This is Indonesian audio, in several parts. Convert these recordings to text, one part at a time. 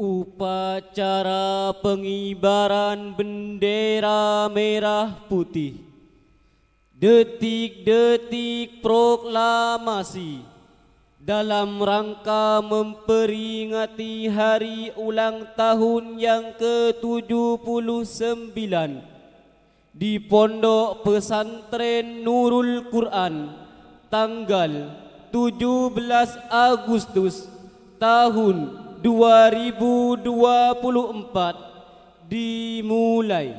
Upacara pengibaran bendera merah putih. Detik-detik proklamasi dalam rangka memperingati hari ulang tahun yang ke-79 di Pondok Pesantren Nurul Quran tanggal 17 Agustus tahun 2024 dimulai.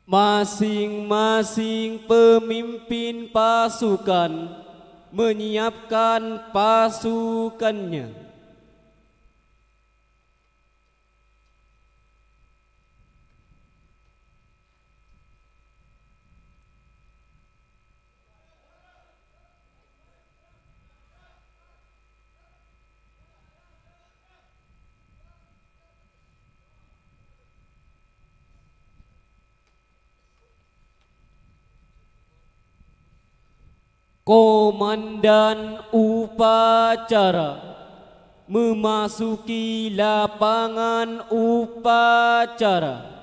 Masing-masing pemimpin pasukan menyiapkan pasukannya. Komandan upacara memasuki lapangan upacara.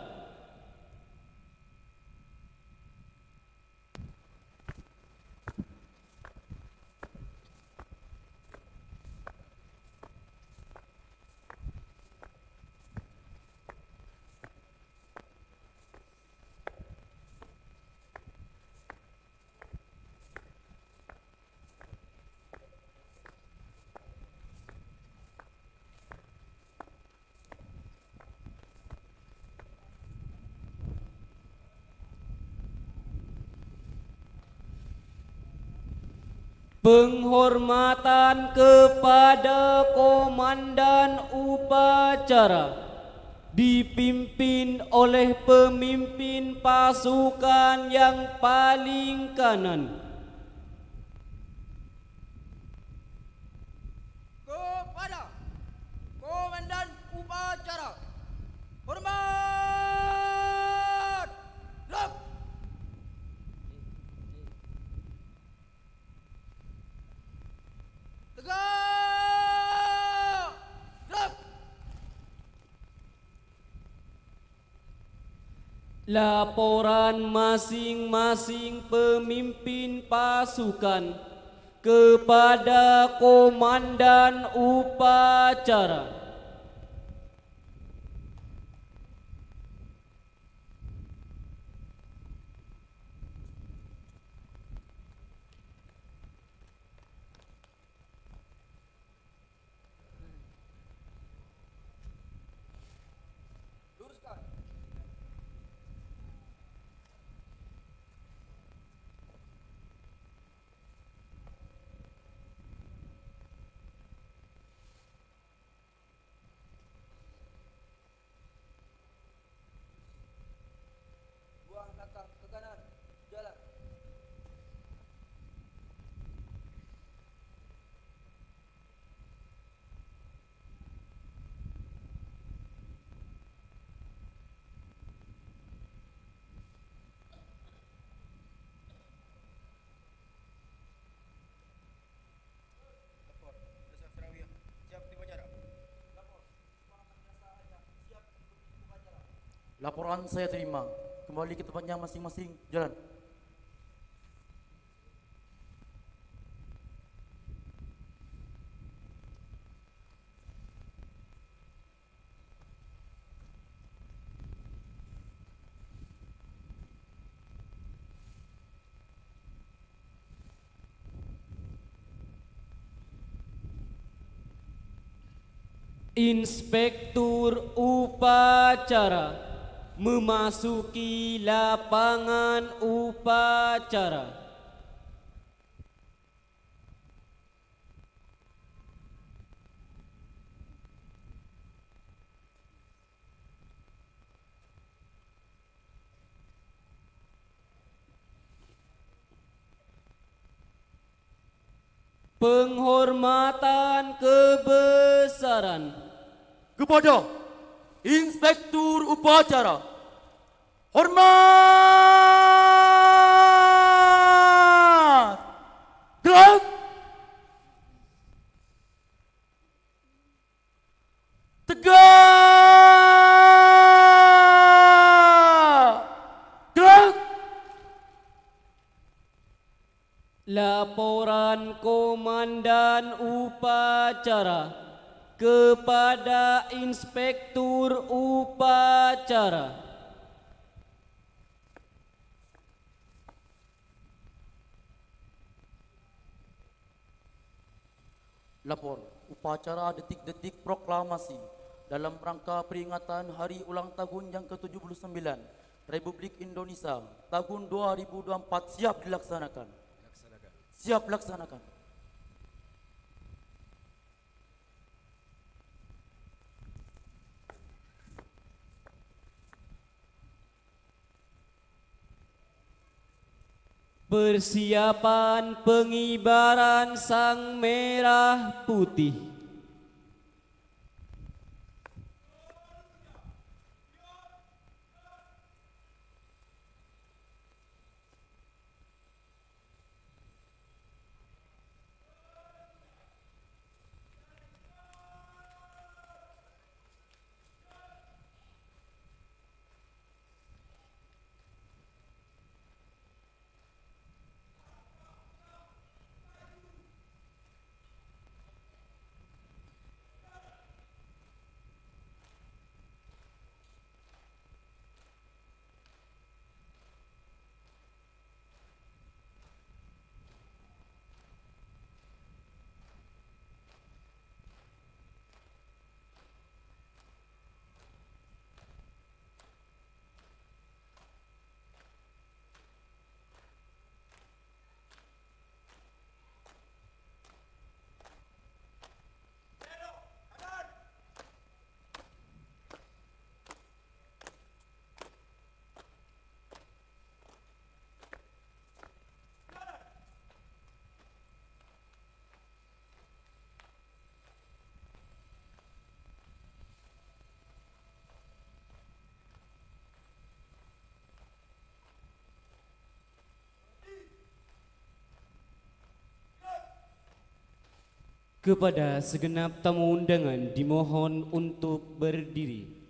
Penghormatan kepada komandan upacara dipimpin oleh pemimpin pasukan yang paling kanan. Kepada komandan upacara, hormat. Gerak. Tegak. Gerak. Laporan masing-masing pemimpin pasukan kepada komandan upacara. Luruskan. Buang langkah ke kanan. Jalan. Lapor. Desa Serawiyah. Siap di upacara. Lapor. Semangat biasa hanya siap di upacara. Laporan saya terima. Kembali ke tempatnya masing-masing. Jalan. Inspektur upacara memasuki lapangan upacara. Penghormatan kebesaran Kepada Inspektur Upacara, hormat. Gerak. persiapan komandan upacara kepada inspektur upacara. Lapor, upacara detik-detik proklamasi dalam rangka peringatan Hari Ulang Tahun yang ke-79 Republik Indonesia tahun 2024 siap dilaksanakan. Siap laksanakan. Persiapan pengibaran sang merah putih. Kepada segenap tamu undangan dimohon untuk berdiri.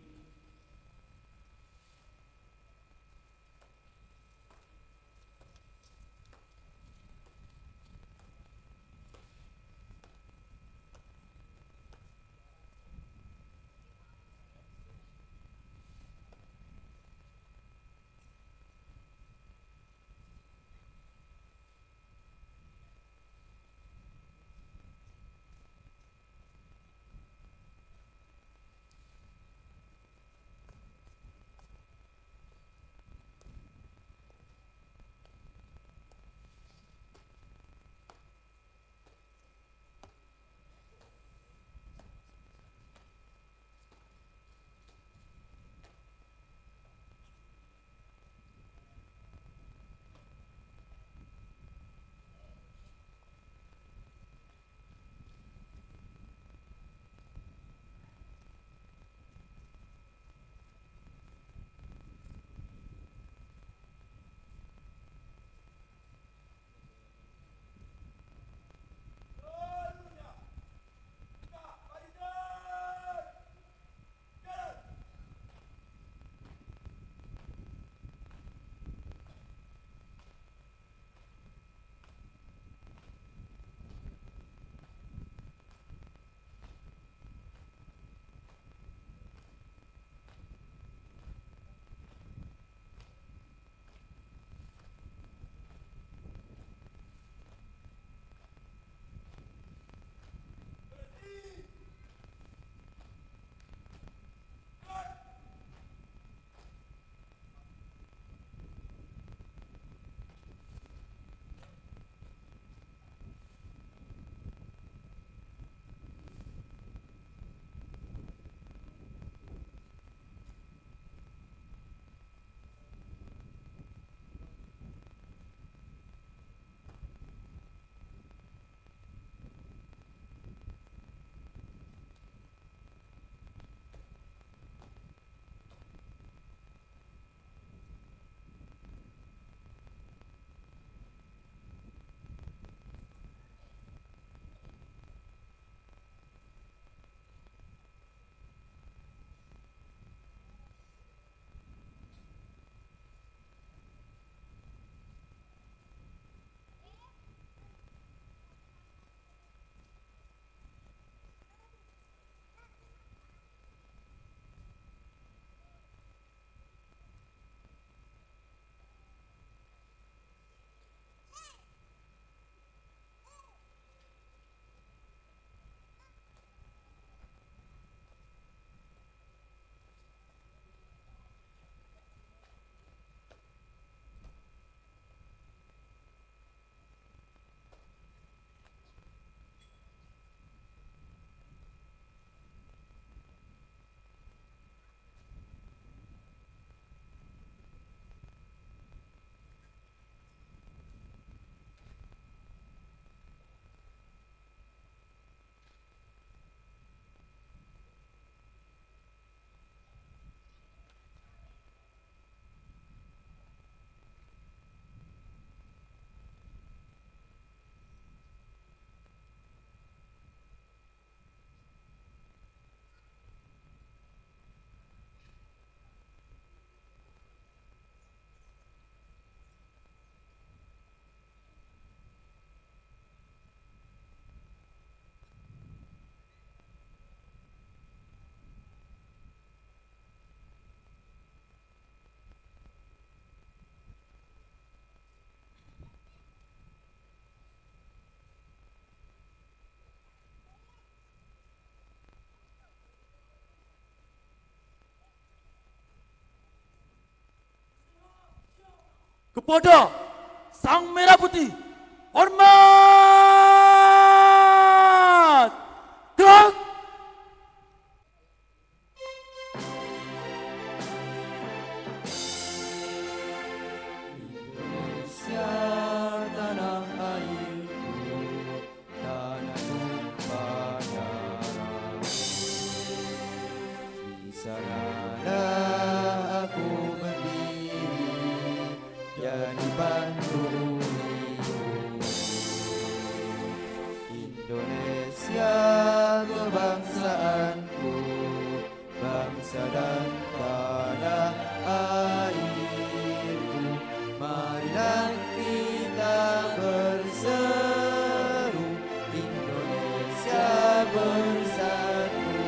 kepada Sang Merah Putih. Hormat! Gerak! Indonesia tanah airku, tanah tumpah darahku. Di sanalah aku berdiri, jadi pandu hidupku. Indonesia kebangsaanku, bangsa dan tanah airku. Marilah kita berseru, Indonesia bersatu.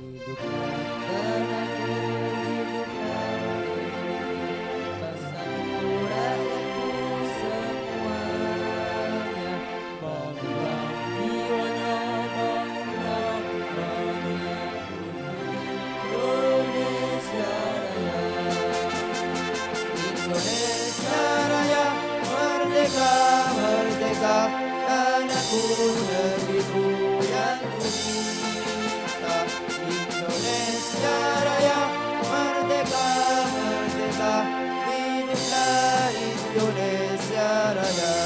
Hiduplah tanahku, hiduplah bangsaku, rakyatku semuanya. Bangunlah jiwanya, bangunlah Indonesia Raya. Indonesia Raya, merdeka, merdeka, tanahku, negeriku yang ku cinta. Indonesia Raya, merdeka, merdeka, hiduplah Indonesia Raya.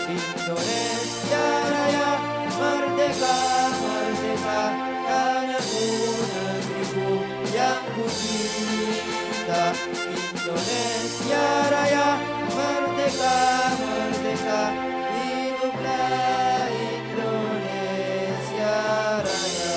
Indonesia Raya, merdeka, merdeka, tanahku, negeriku yang ku cinta. Indonesia Raya, merdeka, merdeka, hiduplah Indonesia Raya.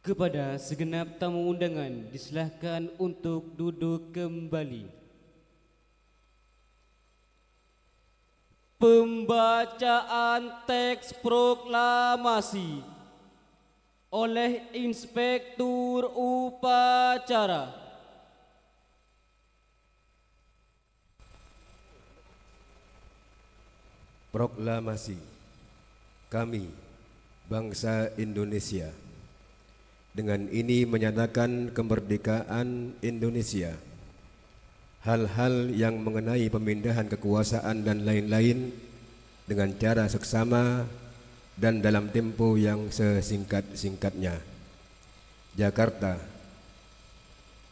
Kepada segenap tamu undangan disilahkan untuk duduk kembali. Pembacaan teks proklamasi oleh Inspektur Upacara. Proklamasi kami, bangsa Indonesia, dengan ini menyatakan kemerdekaan Indonesia. Hal-hal yang mengenai pemindahan kekuasaan dan lain-lain dengan cara seksama dan dalam tempo yang sesingkat-singkatnya. Jakarta,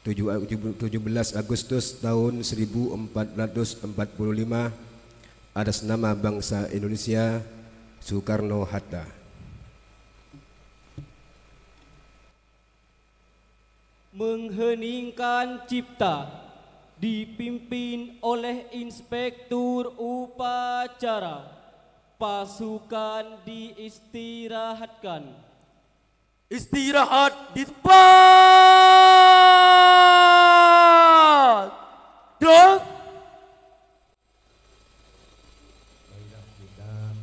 17 Agustus tahun 1445, atas nama bangsa Indonesia, Soekarno-Hatta. Mengheningkan cipta dipimpin oleh Inspektur Upacara. Pasukan diistirahatkan. Istirahat di tempat. Dok. Marilah kita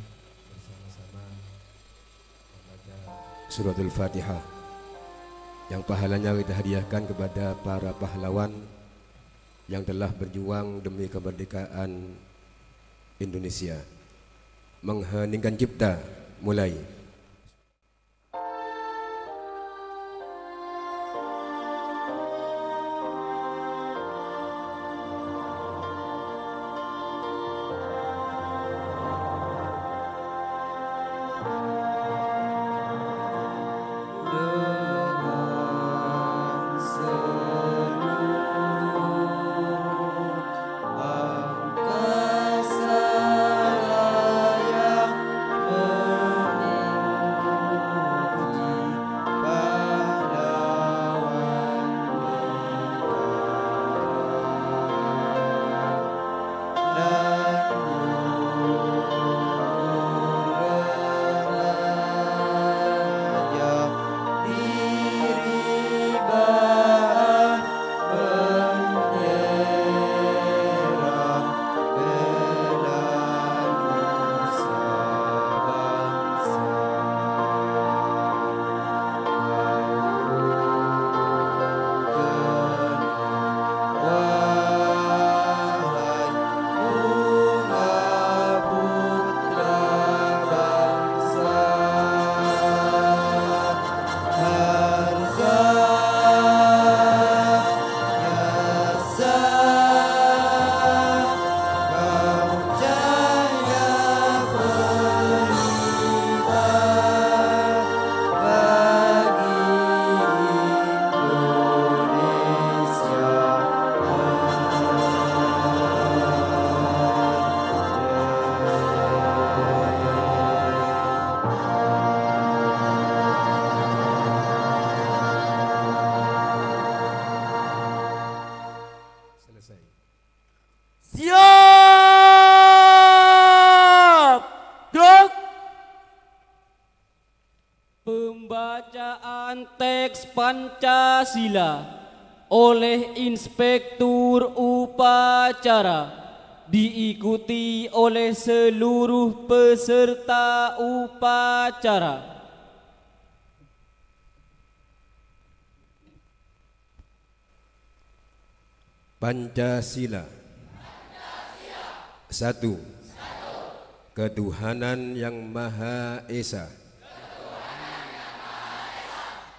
bersama-sama membaca Suratul Fatihah yang pahalanya kita hadiahkan kepada para pahlawan yang telah berjuang demi kemerdekaan Indonesia. Mengheningkan cipta, mulai. Siap. Dok. Pembacaan teks Pancasila oleh Inspektur Upacara diikuti oleh seluruh peserta upacara. Pancasila. Satu. Ketuhanan yang Maha Esa.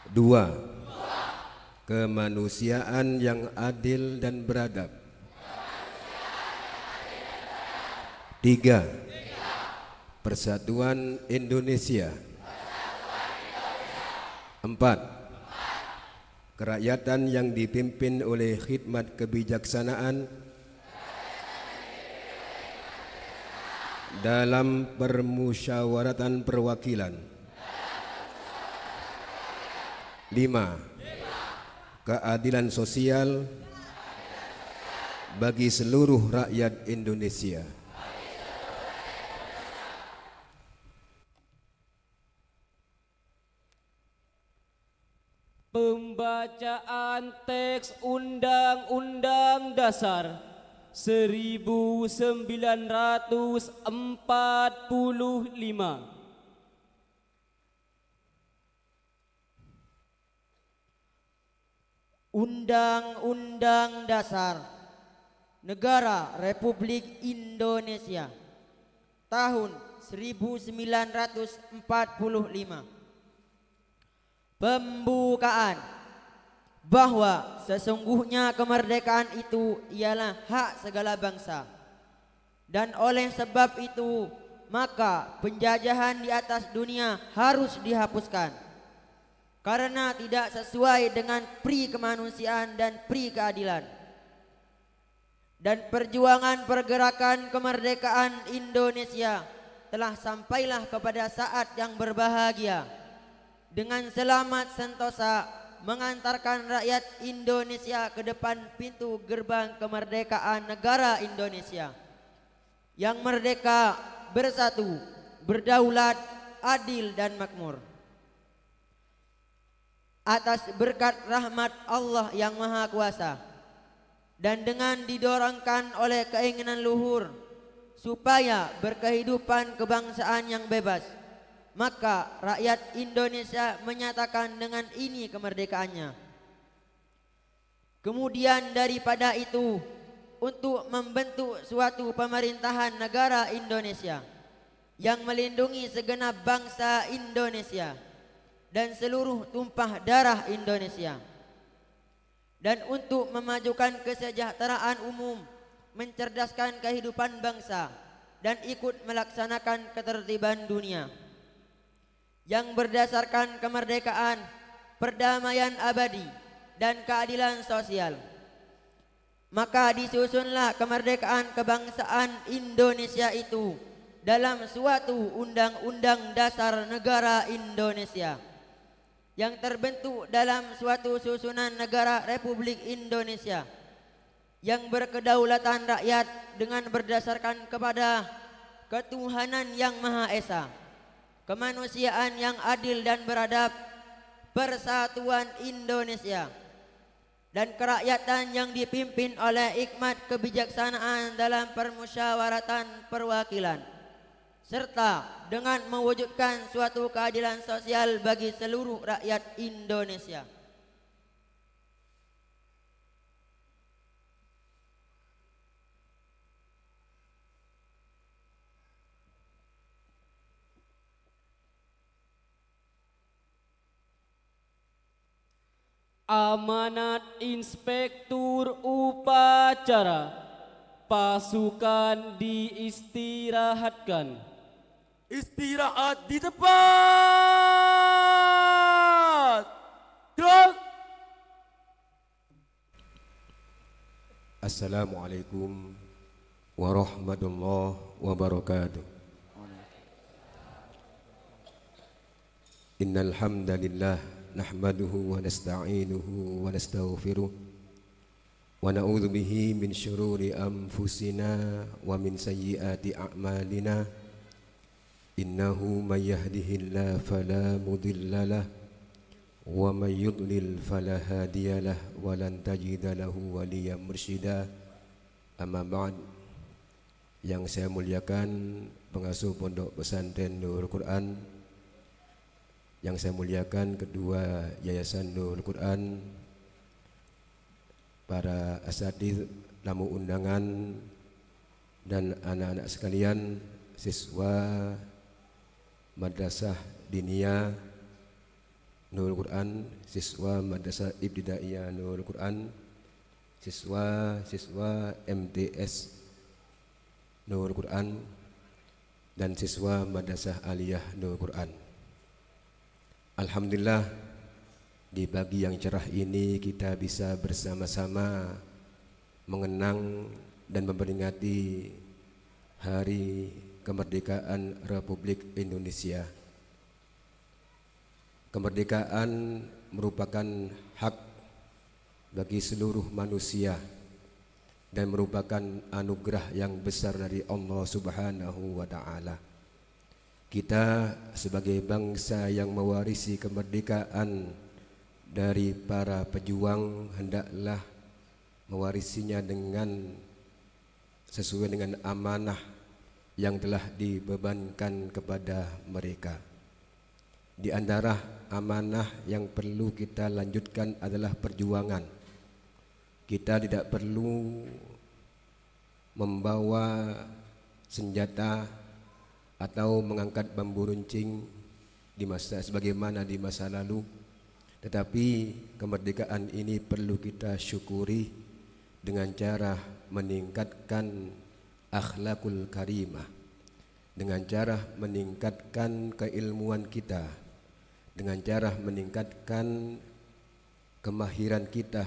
Dua. Kemanusiaan yang adil dan beradab. Tiga. Persatuan Indonesia. Empat. Kerakyatan yang dipimpin oleh khidmat kebijaksanaan dalam permusyawaratan perwakilan. 5. Keadilan sosial bagi seluruh rakyat Indonesia. Pembacaan teks Undang-Undang Dasar 1945. Undang-Undang Dasar Negara Republik Indonesia tahun 1945. Pembukaan. Bahwa sesungguhnya kemerdekaan itu ialah hak segala bangsa, dan oleh sebab itu maka penjajahan di atas dunia harus dihapuskan, karena tidak sesuai dengan pri kemanusiaan dan pri keadilan. Dan perjuangan pergerakan kemerdekaan Indonesia telah sampailah kepada saat yang berbahagia, dengan selamat sentosa mengantarkan rakyat Indonesia ke depan pintu gerbang kemerdekaan negara Indonesia yang merdeka, bersatu, berdaulat, adil dan makmur. Atas berkat rahmat Allah yang Maha Kuasa dan dengan didorongkan oleh keinginan luhur supaya berkehidupan kebangsaan yang bebas, maka rakyat Indonesia menyatakan dengan ini kemerdekaannya. Kemudian daripada itu, untuk membentuk suatu pemerintahan negara Indonesia yang melindungi segenap bangsa Indonesia dan seluruh tumpah darah Indonesia, dan untuk memajukan kesejahteraan umum, mencerdaskan kehidupan bangsa, dan ikut melaksanakan ketertiban dunia yang berdasarkan kemerdekaan, perdamaian abadi, dan keadilan sosial. Maka disusunlah kemerdekaan kebangsaan Indonesia itu dalam suatu Undang-Undang Dasar Negara Indonesia yang terbentuk dalam suatu susunan negara Republik Indonesia yang berkedaulatan rakyat dengan berdasarkan kepada ketuhanan yang Maha Esa, kemanusiaan yang adil dan beradab, persatuan Indonesia, dan kerakyatan yang dipimpin oleh hikmat kebijaksanaan dalam permusyawaratan perwakilan, serta dengan mewujudkan suatu keadilan sosial bagi seluruh rakyat Indonesia. Amanat Inspektur Upacara. Pasukan diistirahatkan. Istirahat di tempat. Gerak. Assalamualaikum warahmatullahi wabarakatuh. Innal hamdalillah nahmaduhu wa nasta'inuhu wa nastaghfiruh wa na'udzu bihi min syururi anfusina wa min sayyiati a'malina. Innahu may yahdihillahu fala mudhillalah wa may yudlil fala hadiyalah wa lan tajida lahu waliyyan mursyida. Amma ba'd. Yang saya muliakan pengasuh Pondok Pesantren Nurul Quran, yang saya muliakan kedua Yayasan Nurul Quran, para asatidz, tamu undangan, dan anak-anak sekalian, siswa Madrasah Diniyah Nurul Quran, siswa Madrasah Ibtidaiyah Nurul Quran, siswa MTS Nurul Quran, dan siswa Madrasah Aliyah Nurul Quran. Alhamdulillah, di pagi yang cerah ini kita bisa bersama-sama mengenang dan memperingati Hari Kemerdekaan Republik Indonesia. Kemerdekaan merupakan hak bagi seluruh manusia dan merupakan anugerah yang besar dari Allah Subhanahu wa ta'ala. Kita sebagai bangsa yang mewarisi kemerdekaan dari para pejuang hendaklah mewarisinya dengan sesuai dengan amanah yang telah dibebankan kepada mereka. Di antara amanah yang perlu kita lanjutkan adalah perjuangan. Kita tidak perlu membawa senjata atau mengangkat bambu runcing di masa sebagaimana di masa lalu, tetapi kemerdekaan ini perlu kita syukuri dengan cara meningkatkan akhlakul karimah, dengan cara meningkatkan keilmuan kita, dengan cara meningkatkan kemahiran kita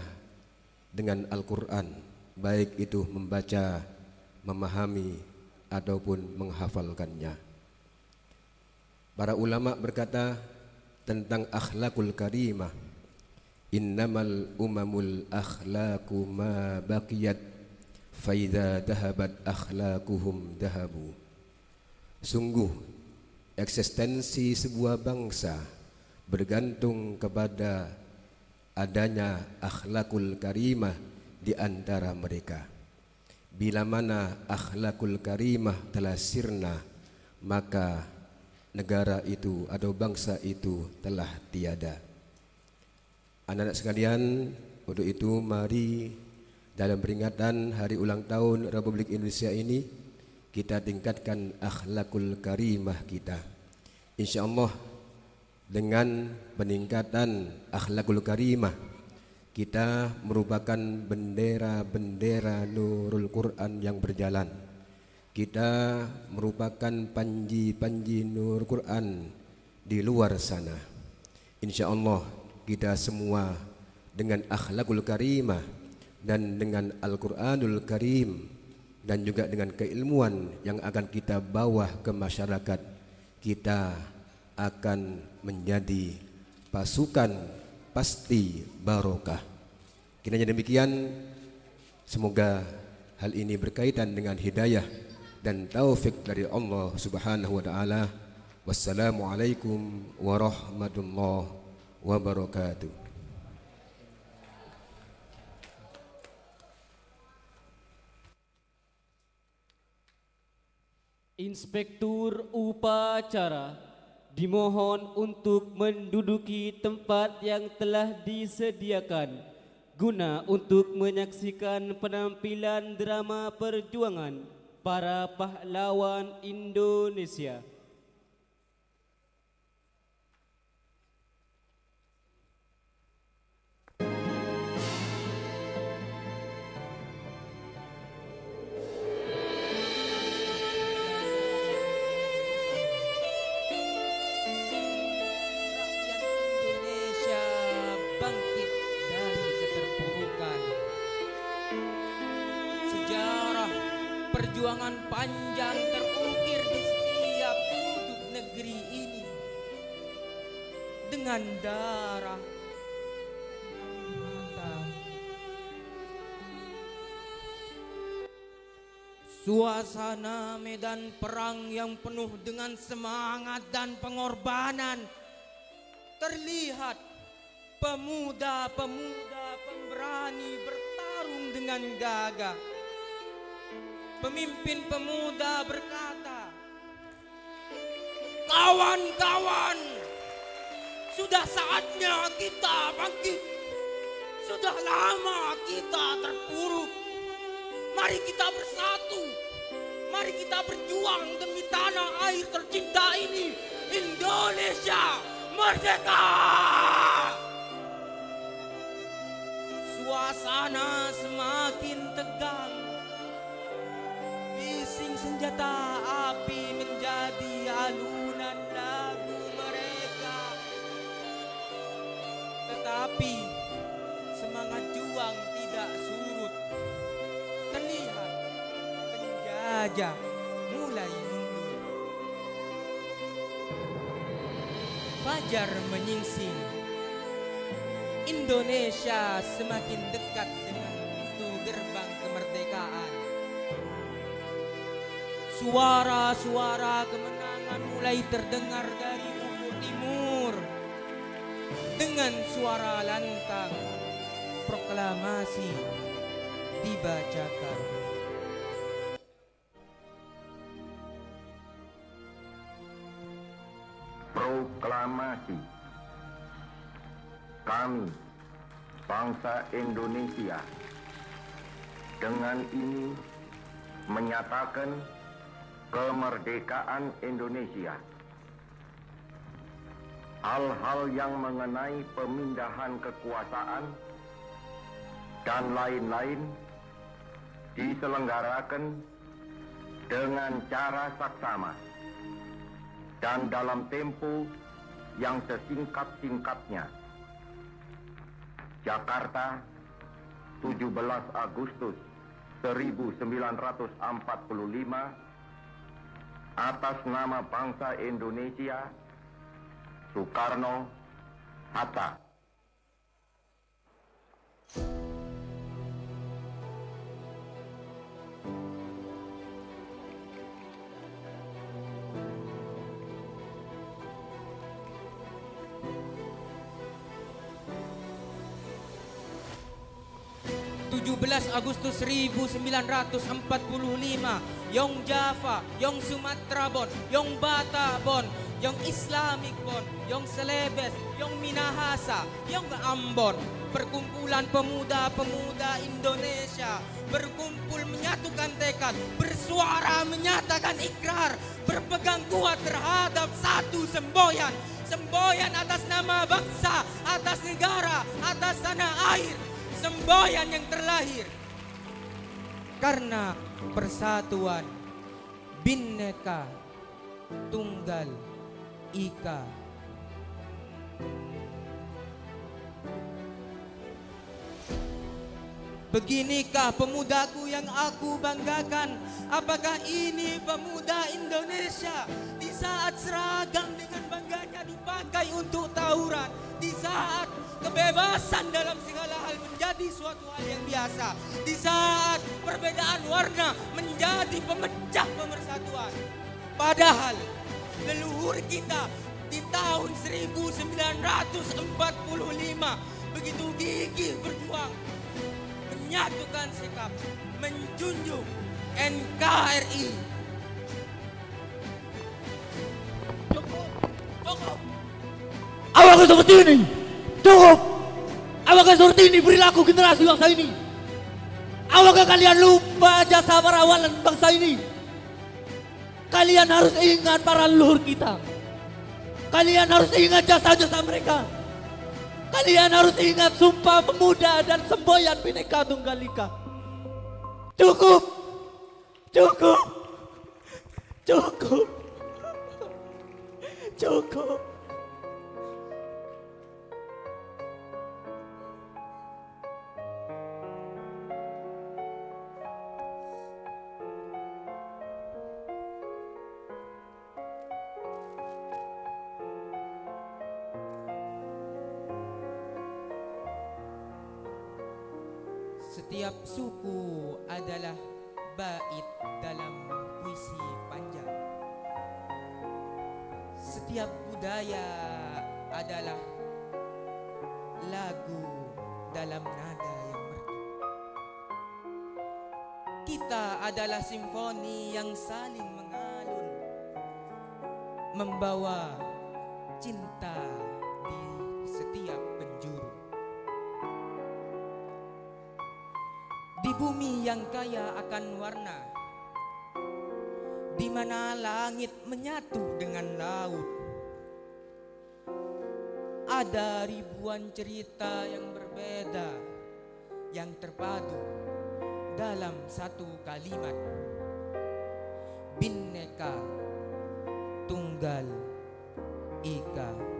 dengan Al-Quran, baik itu membaca, memahami ataupun menghafalkannya. Para ulama berkata tentang akhlakul karimah, innamal umamul akhlaqu ma baqiyat fa idza dhahabat akhlaquhum dhahabu. Sungguh eksistensi sebuah bangsa bergantung kepada adanya akhlakul karimah di antara mereka. Bila mana akhlakul karimah telah sirna, maka negara itu atau bangsa itu telah tiada. Anak-anak sekalian, untuk itu mari dalam peringatan hari ulang tahun Republik Indonesia ini kita tingkatkan akhlakul karimah kita. Insyaallah dengan peningkatan akhlakul karimah kita merupakan bendera-bendera Nurul Quran yang berjalan. Kita merupakan panji-panji Nur Quran di luar sana. Insyaallah kita semua dengan akhlakul karimah dan dengan Al-Quranul Karim dan juga dengan keilmuan yang akan kita bawa ke masyarakat, kita akan menjadi pasukan pasti barokah. Kiranya demikian, semoga hal ini berkaitan dengan hidayah dan taufik dari Allah Subhanahu wa taala. Wassalamualaikum warahmatullahi wabarakatuh. Inspektur upacara dimohon untuk menduduki tempat yang telah disediakan guna untuk menyaksikan penampilan drama perjuangan para pahlawan Indonesia. Perjuangan panjang terukir di setiap sudut negeri ini dengan darah mata. Suasana medan perang yang penuh dengan semangat dan pengorbanan. Terlihat pemuda-pemuda pemberani bertarung dengan gagah. Pemimpin pemuda berkata, "Kawan-kawan, sudah saatnya kita bangkit. Sudah lama kita terpuruk. Mari kita bersatu. Mari kita berjuang demi tanah air tercinta ini. Indonesia merdeka!" Suasana semakin tegang. Bising senjata api menjadi alunan lagu mereka. Tetapi semangat juang tidak surut. Terlihat penjajah mulai mundur. Fajar menyingsing. Indonesia semakin dekat dengan pintu gerbang kemerdekaan. Suara-suara kemenangan mulai terdengar dari ufuk timur. dengan suara lantang proklamasi dibacakan. Proklamasi. Kami, bangsa Indonesia, dengan ini menyatakan kemerdekaan Indonesia. Hal-hal yang mengenai pemindahan kekuasaan dan lain-lain diselenggarakan dengan cara saksama dan dalam tempo yang sesingkat-singkatnya. Jakarta, 17 Agustus 1945, atas nama bangsa Indonesia, Soekarno Hatta. Agustus 1945, Yong Java, Yong Sumatra Bon, Yong Bata Bon, Yong Islamic Bon, Yong Celebes, Yong Minahasa, Yong Ambon. Perkumpulan pemuda-pemuda Indonesia berkumpul menyatukan tekad, bersuara menyatakan ikrar, berpegang kuat terhadap satu semboyan. Semboyan atas nama bangsa, atas negara, atas tanah air. Semboyan yang terlahir karena persatuan Bhinneka Tunggal Ika. Beginikah pemudaku yang aku banggakan? Apakah ini pemuda Indonesia? Di saat seragam dengan bangganya dipakai untuk tawuran, di saat kebebasan dalam segala hal menjadi suatu hal yang biasa, di saat perbedaan warna menjadi pemecah pemersatuan. Padahal leluhur kita di tahun 1945 begitu gigih berjuang, menyatukan sikap, menjunjung NKRI. Cukup. Apakah seperti ini? Cukup! Apakah seperti ini perilaku generasi bangsa ini? Apakah kalian lupa jasa perawalan bangsa ini? Kalian harus ingat para leluhur kita. Kalian harus ingat jasa-jasa mereka. Kalian harus ingat Sumpah Pemuda dan semboyan Bhinneka Tunggal Ika. Cukup! Cukup! Cukup! Cukup! Setiap suku adalah bait dalam puisi panjang. Setiap budaya adalah lagu dalam nada yang merdu. Kita adalah simfoni yang saling mengalun, membawa cinta di setiap penjuru. Di bumi yang kaya akan warna, di mana langit menyatu dengan laut, ada ribuan cerita yang berbeda yang terpadu dalam satu kalimat: Bhinneka Tunggal Ika.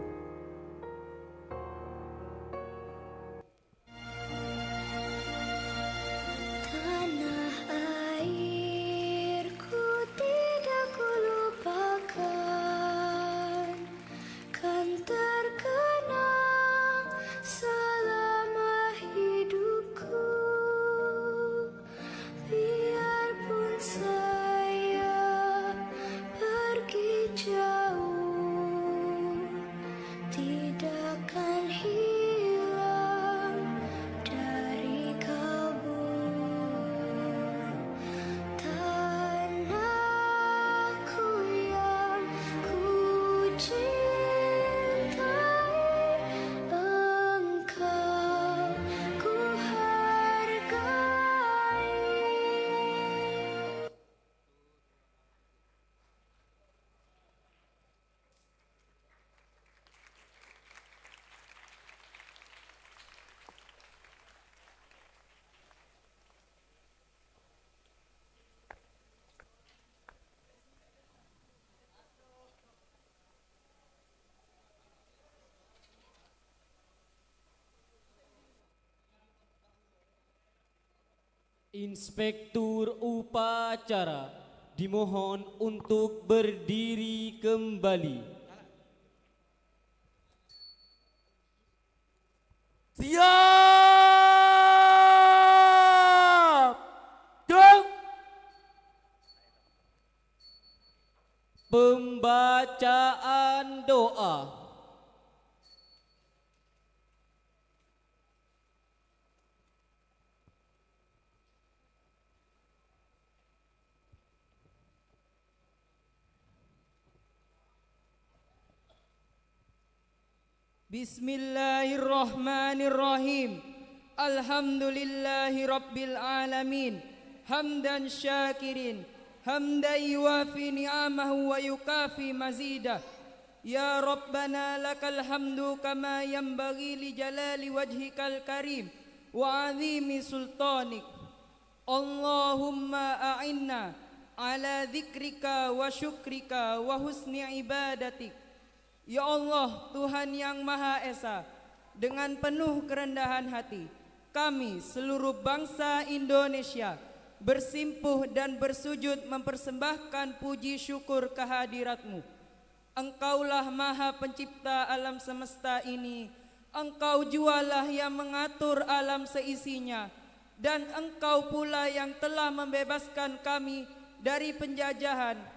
Inspektur upacara dimohon untuk berdiri kembali. Siap! Dong! Pembacaan doa. Bismillahirrahmanirrahim. Alhamdulillahi rabbil alamin. Hamdan syakirin. Hamdan yuafi ni'amahu wa yukafi mazidah. Ya Rabbana lakal hamdu kama yanbaghi li jalali wajhikal karim wa azimi sultanik. Allahumma a'inna ala dzikrika wa syukrika wa husni ibadatik. Ya Allah, Tuhan yang Maha Esa, dengan penuh kerendahan hati, kami seluruh bangsa Indonesia bersimpuh dan bersujud mempersembahkan puji syukur kehadirat-Mu. Engkaulah Maha Pencipta alam semesta ini, Engkau jualah yang mengatur alam seisinya, dan Engkau pula yang telah membebaskan kami dari penjajahan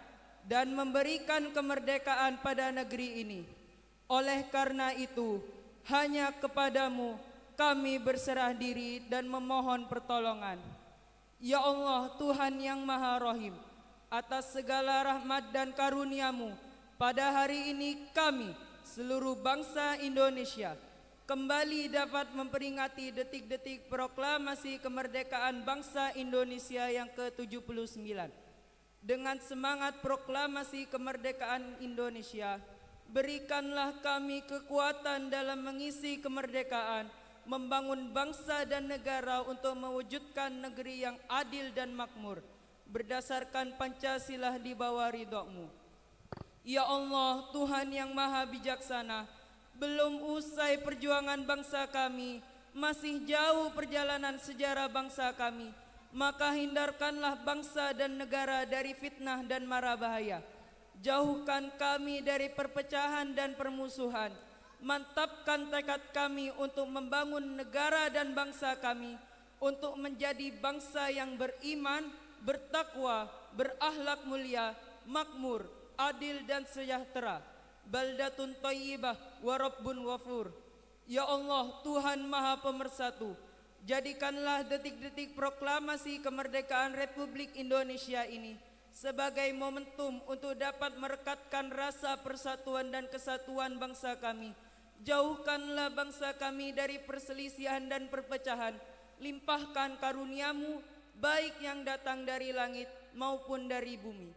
dan memberikan kemerdekaan pada negeri ini. Oleh karena itu, hanya kepadamu kami berserah diri dan memohon pertolongan. Ya Allah, Tuhan yang Maha Rahim, atas segala rahmat dan karunia-Mu, pada hari ini kami, seluruh bangsa Indonesia, kembali dapat memperingati detik-detik proklamasi kemerdekaan bangsa Indonesia yang ke-79. Dengan semangat proklamasi kemerdekaan Indonesia, berikanlah kami kekuatan dalam mengisi kemerdekaan, membangun bangsa dan negara untuk mewujudkan negeri yang adil dan makmur, berdasarkan Pancasila di bawah ridho-Mu. Ya Allah, Tuhan yang Maha Bijaksana, belum usai perjuangan bangsa kami, masih jauh perjalanan sejarah bangsa kami, maka hindarkanlah bangsa dan negara dari fitnah dan mara bahaya. Jauhkan kami dari perpecahan dan permusuhan. Mantapkan tekad kami untuk membangun negara dan bangsa kami, untuk menjadi bangsa yang beriman, bertakwa, berakhlak mulia, makmur, adil dan sejahtera. Baldatun thayyibah wa rabbun ghafur. Ya Allah, Tuhan Maha Pemersatu, jadikanlah detik-detik proklamasi kemerdekaan Republik Indonesia ini sebagai momentum untuk dapat merekatkan rasa persatuan dan kesatuan bangsa kami. Jauhkanlah bangsa kami dari perselisihan dan perpecahan. Limpahkan karunia-Mu, baik yang datang dari langit maupun dari bumi.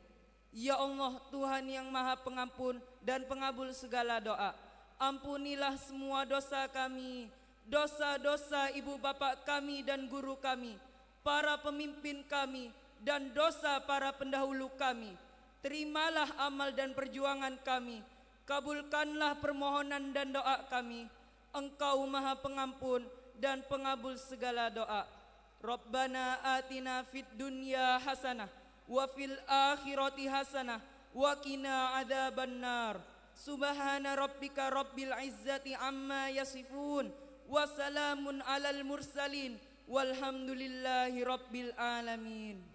Ya Allah, Tuhan yang Maha Pengampun dan Pengabul segala doa, ampunilah semua dosa kami, dosa-dosa ibu bapak kami dan guru kami, para pemimpin kami, dan dosa para pendahulu kami. Terimalah amal dan perjuangan kami, kabulkanlah permohonan dan doa kami. Engkau Maha Pengampun dan Pengabul segala doa. Rabbana atina fid dunya hasanah wa fil akhirati hasanah wa qina adzabannar. Subhana rabbika rabbil izzati amma yasifun wa salamun alal mursalin walhamdulillahi rabbil alamin.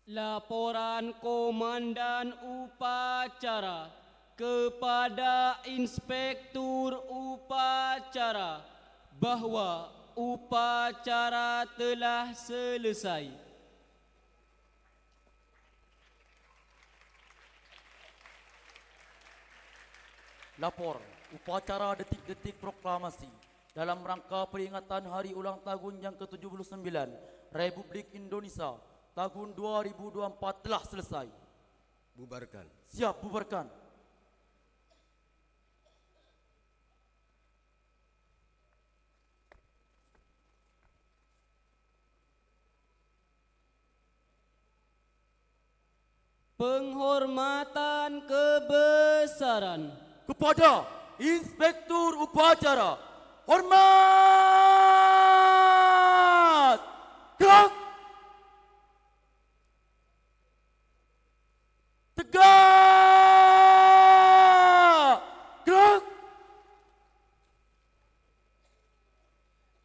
Laporan Komandan Upacara kepada Inspektur Upacara bahwa upacara telah selesai. Lapor upacara detik-detik proklamasi dalam rangka peringatan Hari Ulang Tahun yang ke-79 Republik Indonesia tahun 2024 telah selesai. Bubarkan. Siap, bubarkan. Penghormatan kebesaran kepada Inspektur Upacara. Hormat! Gerak! Tegak! Gerak!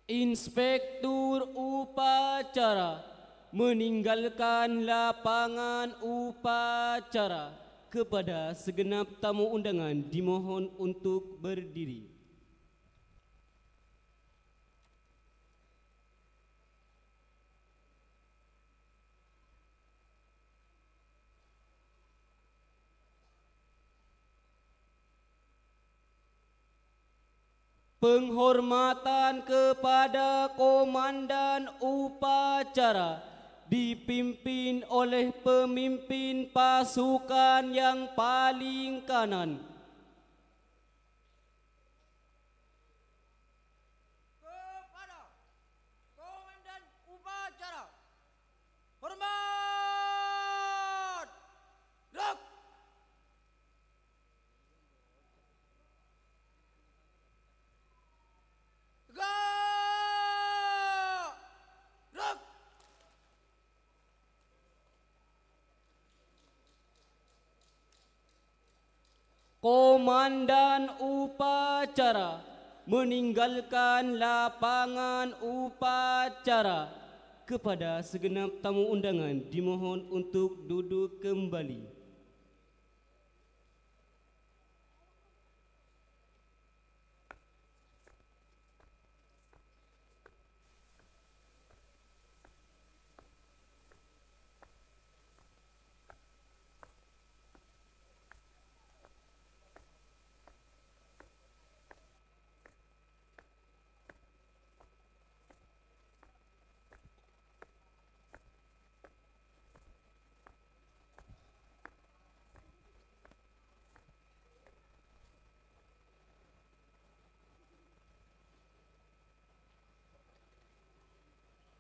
Inspektur Upacara meninggalkan lapangan upacara. Kepada segenap tamu undangan dimohon untuk berdiri. Penghormatan kepada Komandan Upacara dipimpin oleh pemimpin pasukan yang paling kanan. Kepada Komandan Upacara. Hormat! Gerak! Tegak! Gerak! Komandan Upacara meninggalkan lapangan upacara. Kepada segenap tamu undangan dimohon untuk duduk kembali.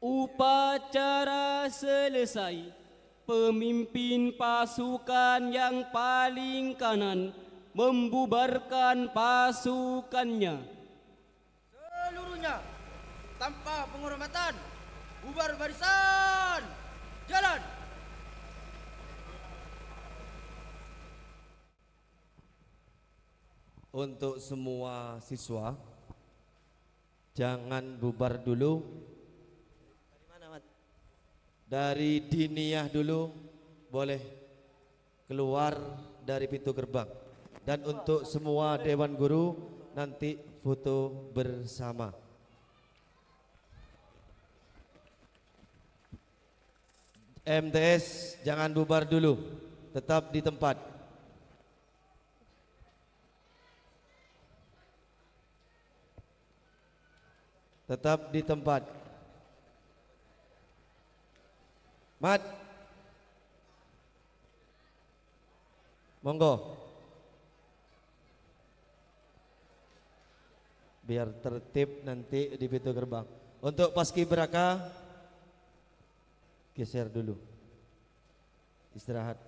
Upacara selesai. Pemimpin pasukan yang paling kanan membubarkan pasukannya. Seluruhnya tanpa penghormatan, bubar barisan, jalan. Untuk semua siswa, jangan bubar dulu. Dari diniyah dulu boleh keluar dari pintu gerbang. Dan untuk semua dewan guru nanti foto bersama. MTS jangan bubar dulu, tetap di tempat. Tetap di tempat. Mat, monggo, biar tertib nanti di pintu gerbang. Untuk paskibraka, geser dulu, istirahat.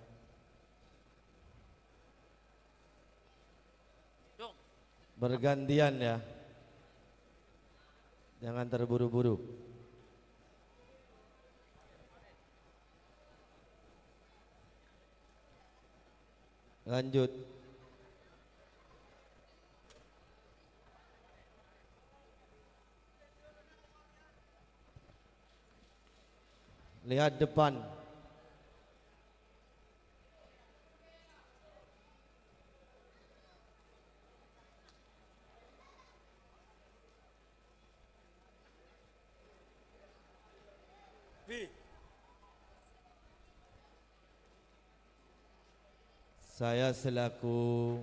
Bergantian ya, jangan terburu-buru. Lanjut. Lihat depan. Saya selaku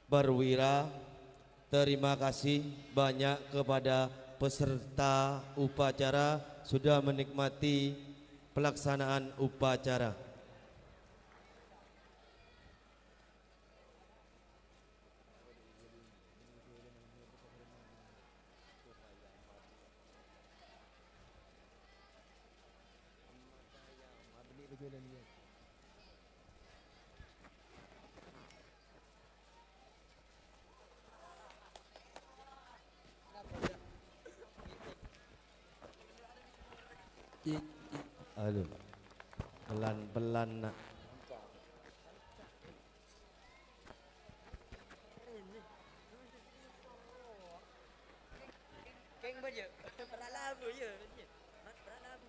perwira terima kasih banyak kepada peserta upacara sudah menikmati pelaksanaan upacara. Aduh. Pelan-pelan nak. Keng baje. Pernah lagu je. Pernah lagu.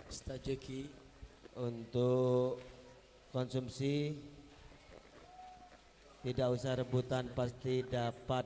Stajeki untuk konsumsi tidak usah rebutan, pasti dapat